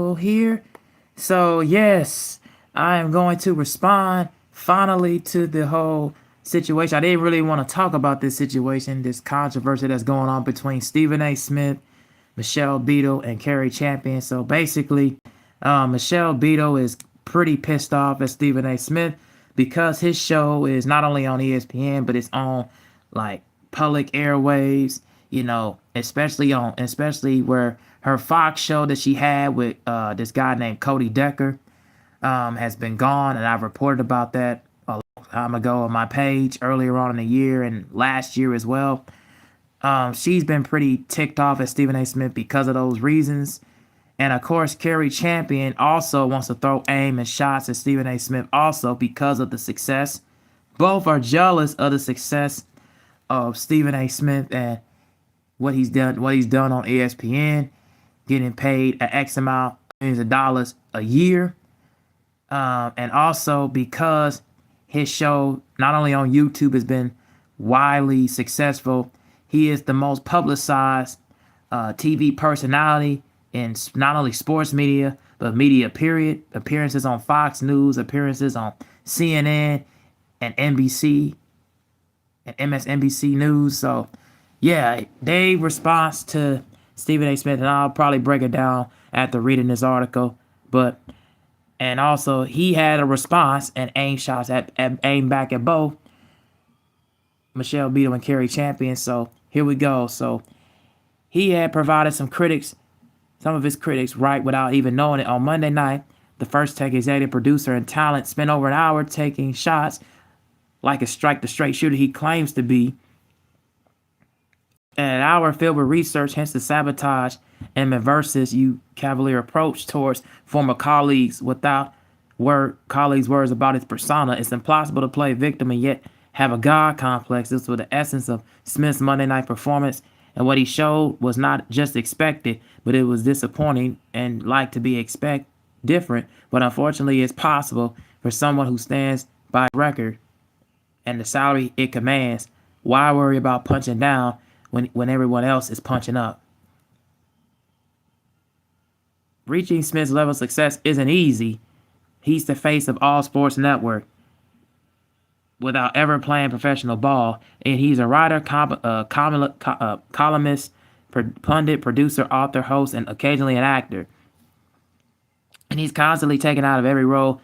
article here. So, yes, I am going to respond finally to the whole situation. I didn't really want to talk about this situation, this controversy that's going on between Stephen A. Smith, Michelle Beadle, and Cari Champion. So basically, Michelle Beadle is pretty pissed off at Stephen A. Smith because his show is not only on ESPN, but it's on like public airwaves, especially where her Fox show that she had with this guy named Cody Decker has been gone, and I've reported about that a long time ago on my page earlier on in the year and last year as well. She's been pretty ticked off at Stephen A. Smith because of those reasons. And of course, Cari Champion also wants to throw aim and shots at Stephen A. Smith also because of the success. Both are jealous of the success of Stephen A. Smith and what he's done on ESPN, getting paid an X amount of millions of dollars a year. And also because his show, not only on YouTube, has been widely successful, he is the most publicized TV personality in not only sports media, but media period. Appearances on Fox News, appearances on CNN and NBC and MSNBC News. So, yeah, they response to Stephen A. Smith, and I'll probably break it down after reading this article. And also, he had a response and aim shots aim back at both Michelle Beadle and Cari Champion. So here we go. So he had provided some of his critics, right, without even knowing it. On Monday night, the First Take executive producer and talent spent over an hour taking shots like a strike the straight shooter he claims to be. An hour filled with research, hence the sabotage and versus you cavalier approach towards former colleagues without colleagues' words about his persona. It's impossible to play victim and yet have a God complex. This was the essence of Smith's Monday night performance, and what he showed was not just expected, but it was disappointing and like to be different. But unfortunately, it's possible for someone who stands by record and the salary it commands. Why worry about punching down when everyone else is punching up? Reaching Smith's level of success isn't easy. He's the face of all sports network without ever playing professional ball, and he's a writer, columnist, pundit, producer, author, host, and occasionally an actor. And he's constantly taken out of every role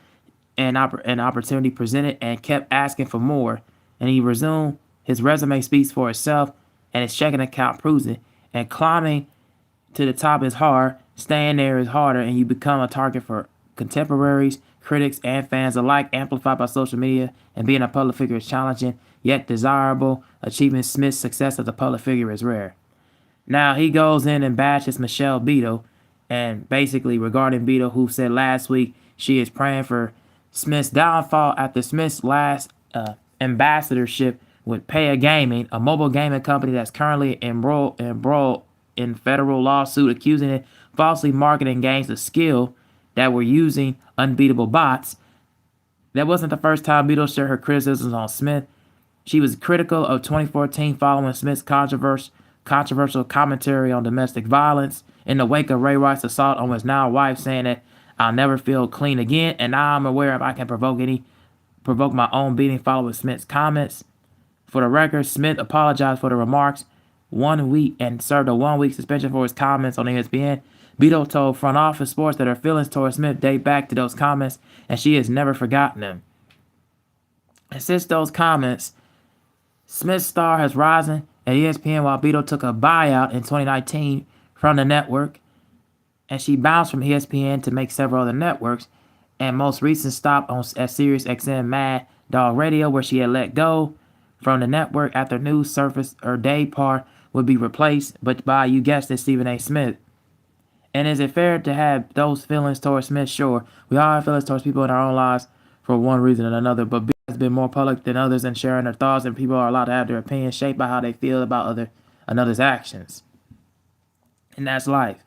and opportunity presented and kept asking for more. And he resumed, his resume speaks for itself, and his checking account proves it. And climbing to the top is hard, staying there is harder, and you become a target for contemporaries, critics, and fans alike, amplified by social media. And being a public figure is challenging, yet desirable. Achieving Smith's success as a public figure is rare. Now, he goes in and bashes Michelle Beadle, and basically regarding Beadle, who said last week she is praying for Smith's downfall after Smith's last ambassadorship with Paya Gaming, a mobile gaming company that's currently embroiled in federal lawsuit accusing it falsely marketing games of skill that were using unbeatable bots. That wasn't the first time Beadle shared her criticisms on Smith. She was critical of 2014 following Smith's controversial commentary on domestic violence in the wake of Ray Rice's assault on his now wife, saying that I'll never feel clean again, and now I'm aware if I can provoke my own beating following Smith's comments. For the record, Smith apologized for the remarks 1 week and served a 1-week suspension for his comments on ESPN. Beadle told Front Office Sports that her feelings towards Smith date back to those comments, and she has never forgotten them. And since those comments, Smith's star has risen at ESPN while Beadle took a buyout in 2019 from the network, and she bounced from ESPN to make several other networks, and most recent stop at Sirius XM Mad Dog Radio, where she had let go from the network after news surfaced her day part would be replaced, but by, you guessed it, Stephen A. Smith. And is it fair to have those feelings towards Smith? Sure, we all have feelings towards people in our own lives for one reason or another, but Beadle has been more public than others in sharing their thoughts, and people are allowed to have their opinions shaped by how they feel about another's actions. And that's life.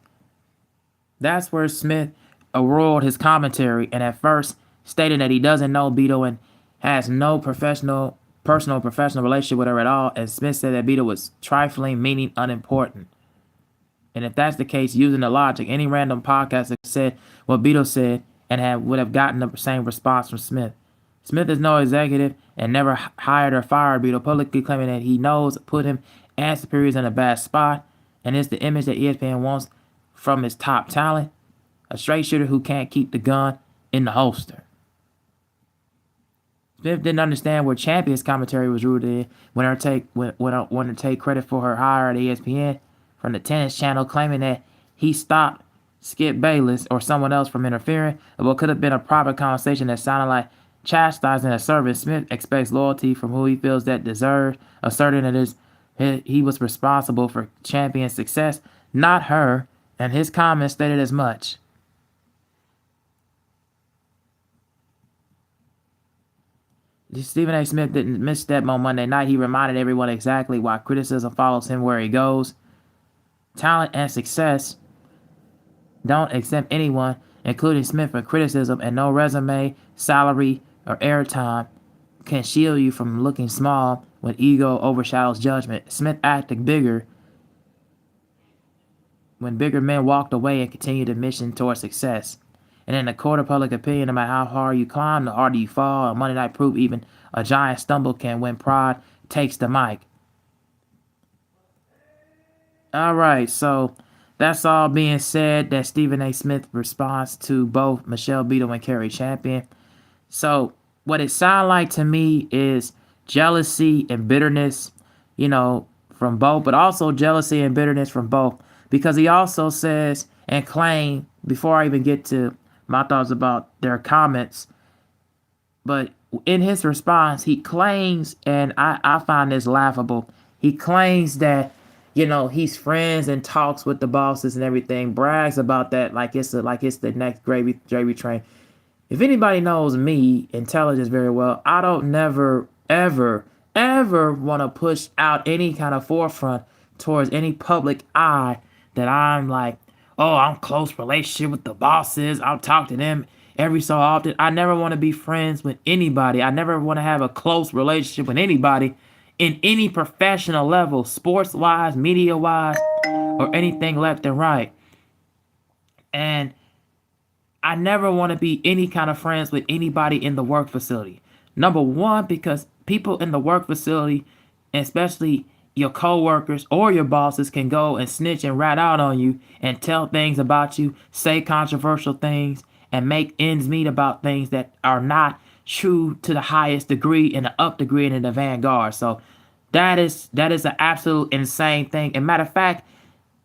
That's where Smith roiled his commentary, and at first stated that he doesn't know Beadle and has no personal relationship with her at all, and Smith said that Beadle was trifling, meaning unimportant. And if that's the case, using the logic, any random podcaster said what Beadle said and would have gotten the same response from Smith. Smith is no executive and never hired or fired Beadle, publicly claiming that he knows put him and superiors in a bad spot, and it's the image that ESPN wants from his top talent, a straight shooter who can't keep the gun in the holster. Smith didn't understand where Champion's commentary was rooted in when to take credit for her hire at ESPN from the tennis channel, claiming that he stopped Skip Bayless or someone else from interfering in what could have been a private conversation that sounded like chastising a servant. Smith expects loyalty from who he feels that deserves, asserting that he was responsible for Champion's success, not her, and his comments stated as much. Stephen A. Smith didn't misstep on Monday night. He reminded everyone exactly why criticism follows him where he goes. Talent and success don't exempt anyone, including Smith, from criticism, and no resume, salary, or airtime can shield you from looking small when ego overshadows judgment. Smith acted bigger when bigger men walked away and continued the mission toward success. And in the court of public opinion, no matter how hard you climb, the harder you fall. On Monday Night Proof, even a giant stumble can when pride takes the mic. All right, so that's all being said. That Stephen A. Smith response to both Michelle Beadle and Cari Champion. So what it sounds like to me is jealousy and bitterness, from both, but also jealousy and bitterness from both. Because he also says and claimed, before I even get to my thoughts about their comments, but in his response, he claims, and I find this laughable, he claims that, he's friends and talks with the bosses and everything, brags about that like it's the next gravy train. If anybody knows me, intelligence, very well, I don't never, ever want to push out any kind of forefront towards any public eye that I'm like, oh, I'm close relationship with the bosses. I'll talk to them every so often. I never want to be friends with anybody. I never want to have a close relationship with anybody in any professional level, sports-wise, media-wise, or anything left and right. And I never want to be any kind of friends with anybody in the work facility. Number one, because people in the work facility, especially your coworkers or your bosses, can go and snitch and rat out on you and tell things about you, say controversial things, and make ends meet about things that are not true to the highest degree, in the up degree, and in the vanguard. So that is an absolute insane thing. And matter of fact,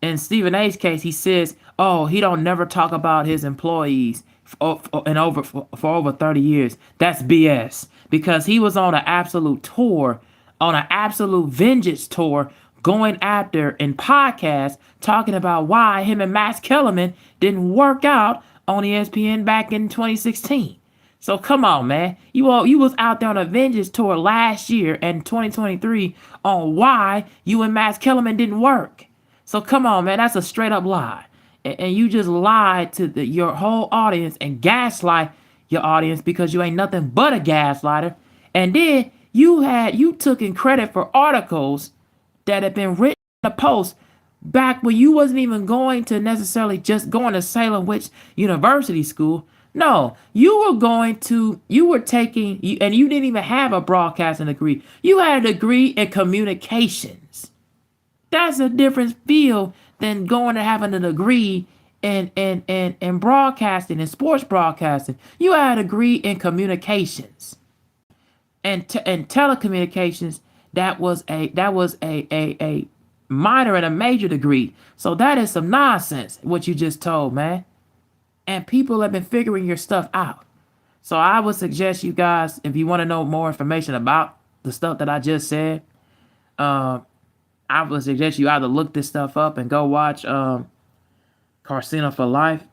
in Stephen A's case, he says, oh, he don't never talk about his employees for over 30 years. That's BS. Because he was on an absolute tour, on an absolute vengeance tour, going after in podcasts, talking about why him and Max Kellerman didn't work out on ESPN back in 2016. So come on, man. You was out there on a vengeance tour last year and 2023 on why you and Max Kellerman didn't work. So come on, man. That's a straight up lie. And you just lied to your whole audience and gaslight your audience because you ain't nothing but a gaslighter. And then you took in credit for articles that had been written in a post back when you wasn't even going to necessarily just going to Salem Witch University school. No, you were taking, and you didn't even have a broadcasting degree. You had a degree in communications. That's a different field than going to having a degree in broadcasting and sports broadcasting. You had a degree in communications and telecommunications. That was a minor and a major degree. So that is some nonsense what you just told, man. And people have been figuring your stuff out. So I would suggest you guys, if you want to know more information about the stuff that I just said, I would suggest you either look this stuff up and go watch Carcino for Life.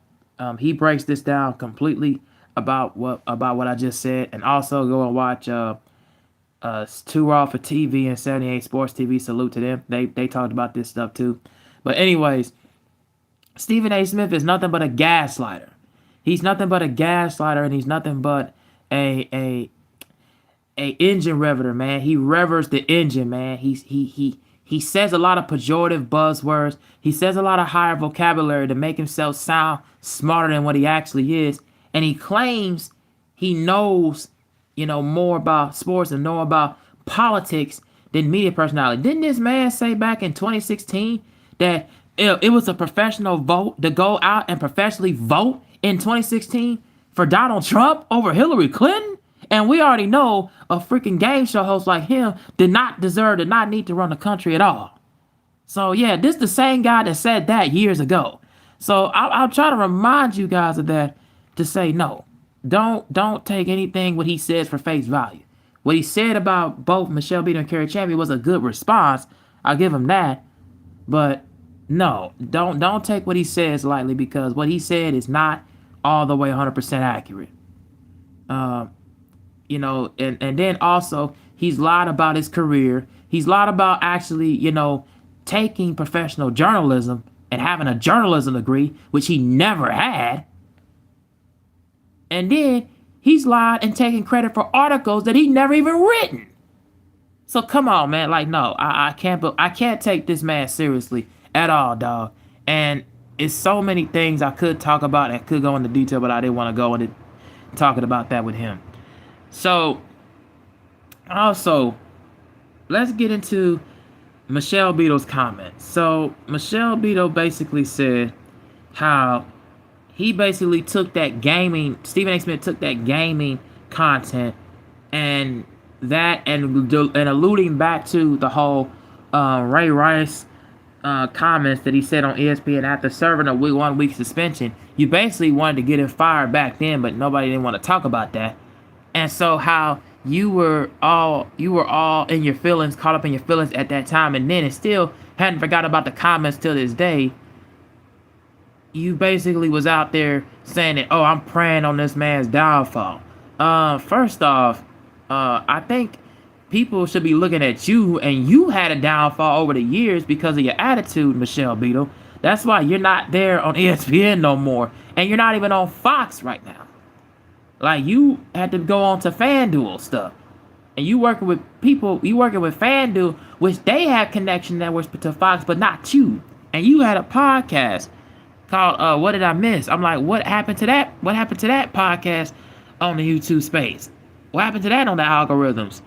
He breaks this down completely about what I just said, and also go and watch Too Raw for TV and 78 Sports TV. Salute to them. They talked about this stuff too. But anyways, Stephen A. Smith is nothing but a gaslighter. He's nothing but a gaslighter, and he's nothing but a engine reveter, man. He revers the engine, man. He He says a lot of pejorative buzzwords. He says a lot of higher vocabulary to make himself sound smarter than what he actually is. And he claims he knows, more about sports and know about politics than media personality. Didn't this man say back in 2016 that it was a professional vote to go out and professionally vote in 2016 for Donald Trump over Hillary Clinton? And we already know a freaking game show host like him did not need to run the country at all. So yeah, this is the same guy that said that years ago. So I'll try to remind you guys of that to say no. Don't take anything what he says for face value. What he said about both Michelle Beadle and Cari Champion was a good response. I'll give him that. But no, don't take what he says lightly, because what he said is not all the way 100% accurate. And then also he's lied about his career. He's lied about actually, taking professional journalism and having a journalism degree, which he never had. And then he's lied and taken credit for articles that he never even written. So come on, man. Like, no, I can't take this man seriously at all, dog. And it's so many things I could talk about and could go into detail, but I didn't want to go into talking about that with him. So, also, let's get into Michelle Beadle's comments. So, Michelle Beadle basically said how he basically took that gaming, Stephen A. Smith took that gaming content and alluding back to the whole Ray Rice comments that he said on ESPN after serving a 1 week suspension. You basically wanted to get him fired back then, but nobody didn't want to talk about that. And so how you were all in your feelings, caught up in your feelings at that time, and then still hadn't forgot about the comments till this day. You basically was out there saying that, oh, I'm preying on this man's downfall. First off, I think people should be looking at you, and you had a downfall over the years because of your attitude, Michelle Beadle. That's why you're not there on ESPN no more, and you're not even on Fox right now. Like, you had to go on to FanDuel stuff. And you working with FanDuel, which they have connection networks to Fox, but not you. And you had a podcast called What Did I Miss? I'm like, what happened to that? What happened to that podcast on the YouTube space? What happened to that on the algorithms?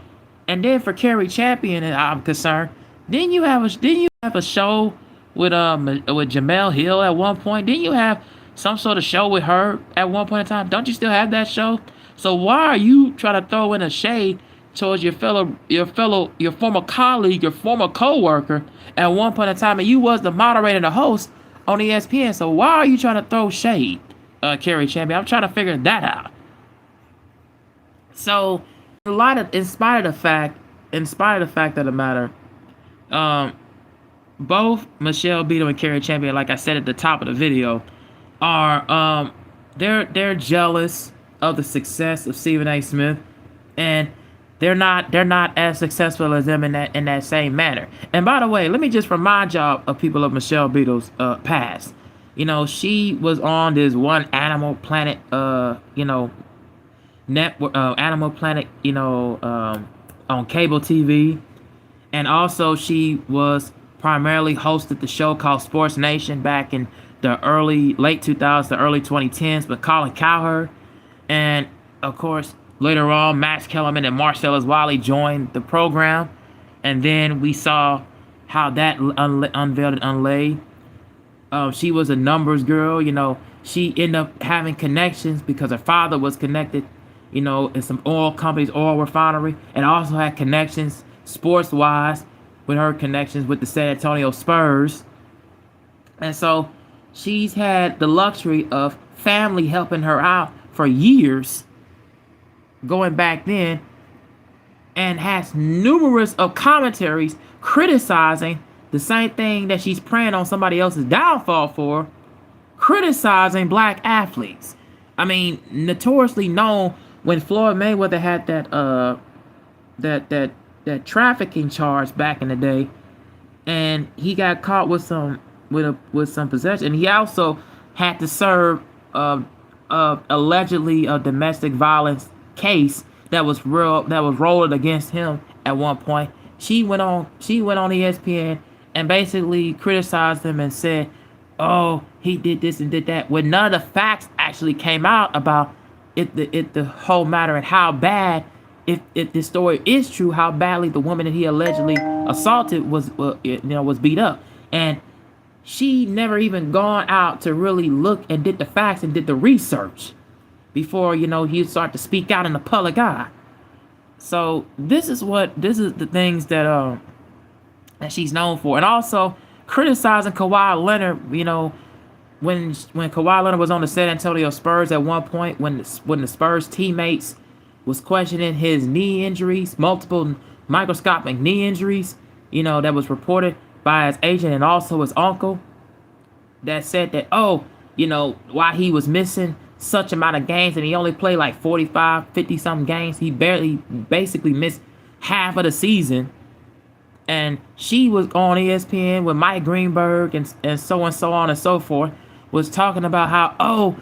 And then for Cari Champion, I'm concerned, didn't you have a show with Jamel Hill at one point? Didn't you have some sort of show with her at one point in time? Don't you still have that show? So why are you trying to throw in a shade towards your former colleague, your former co-worker at one point in time, and you was the moderator and the host on ESPN? So why are you trying to throw shade, Cari Champion? I'm trying to figure that out. So in spite of the fact of the matter, both Michelle Beadle and Cari Champion, like I said at the top of the video, are they're jealous of the success of Stephen A. Smith, and they're not as successful as them in that same manner. And by the way, let me just remind y'all of people of Michelle Beadle's past. She was on this one Animal Planet network, Animal Planet, on cable TV, and also she was primarily hosted the show called Sports Nation back in the late 2000s, the early 2010s, with Colin Cowherd. And of course, later on, Max Kellerman and Marcellus Wiley joined the program. And then we saw how that unveiled and unlaid. She was a numbers girl. She ended up having connections because her father was connected, in some oil companies, oil refinery, and also had connections sports-wise with her connections with the San Antonio Spurs. And so she's had the luxury of family helping her out for years, going back then, and has numerous of commentaries criticizing the same thing that she's preying on somebody else's downfall for, criticizing black athletes. I mean, notoriously known when Floyd Mayweather had that trafficking charge back in the day, and he got caught with some possession. And he also had to serve allegedly a domestic violence case that was rolled against him at one point. she went on ESPN and basically criticized him and said, "Oh, he did this and did that," when none of the facts actually came out about the whole matter and how bad, if this story is true, how badly the woman that he allegedly assaulted was beat up. And she never even gone out to really look and did the facts and did the research before he start to speak out in the public eye. So this is the things that she's known for. And also criticizing Kawhi Leonard, when Kawhi Leonard was on the San Antonio Spurs at one point, when the Spurs teammates was questioning his knee injuries, multiple microscopic knee injuries, that was reported by his agent and also his uncle, that said that, why he was missing such amount of games and he only played like 45, 50 something games. He basically missed half of the season. And she was on ESPN with Mike Greenberg and so on and so forth, was talking about how,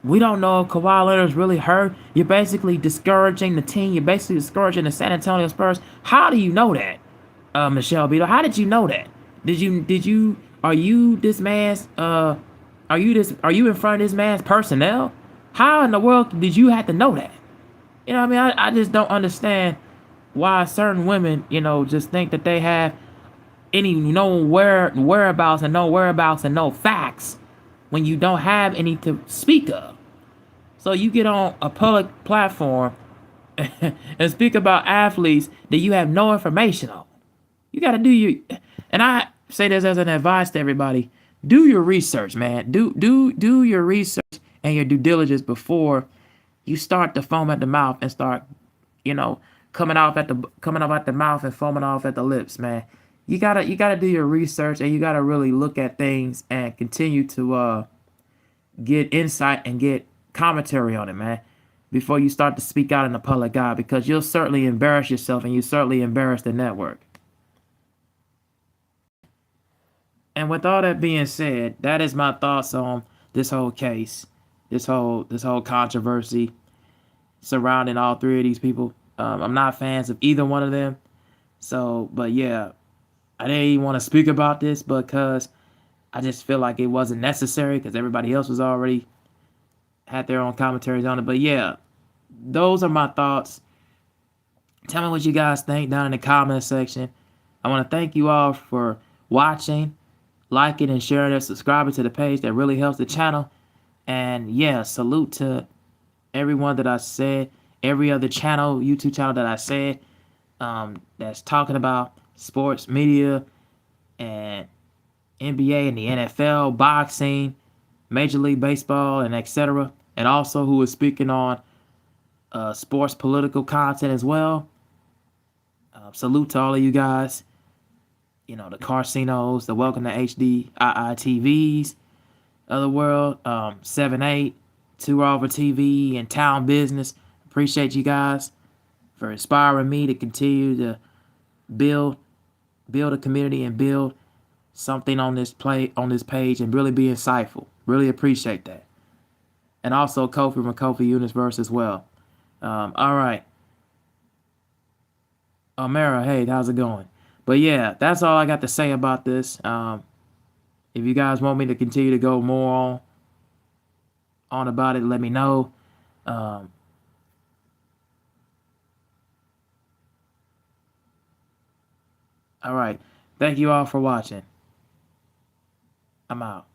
we don't know if Kawhi Leonard's really hurt. You're basically discouraging the team. You're basically discouraging the San Antonio Spurs. How do you know that, Michelle Beadle? How did you know that? Are you this man's, are you in front of this man's personnel? How in the world did you have to know that? I mean, I just don't understand why certain women, just think that they have any whereabouts and no facts when you don't have any to speak of. So you get on a public platform and speak about athletes that you have no information on. You got to do and I say this as an advice to everybody: do your research, man. Do your research and your due diligence before you start to foam at the mouth and start, coming off at the mouth and foaming off at the lips, man. You gotta do your research and you gotta really look at things and continue to get insight and get commentary on it, man, before you start to speak out in the public eye, because you'll certainly embarrass yourself and you certainly embarrass the network. And with all that being said, that is my thoughts on this whole case, this whole controversy surrounding all three of these people. I'm not fans of either one of them. So, but yeah, I didn't even want to speak about this because I just feel like it wasn't necessary because everybody else was already had their own commentaries on it. But yeah, those are my thoughts. Tell me what you guys think down in the comment section. I want to thank you all for watching, liking and sharing and subscribing to the page. That really helps the channel. And yeah, salute to everyone that I said, every other channel, YouTube channel that I said, that's talking about sports media and NBA and the NFL, boxing, Major League Baseball, and etc. And also who is speaking on sports political content as well. Salute to all of you guys. The Carcinos, the Welcome to HD IITVs of the world, 7-8, 2 Over TV, and Town Business. Appreciate you guys for inspiring me to continue to build a community and build something on this page and really be insightful. Really appreciate that. And also Kofi from Kofi Universe as well. All right. Mara, hey, how's it going? But yeah, that's all I got to say about this. If you guys want me to continue to go more on about it, let me know. All right. Thank you all for watching. I'm out.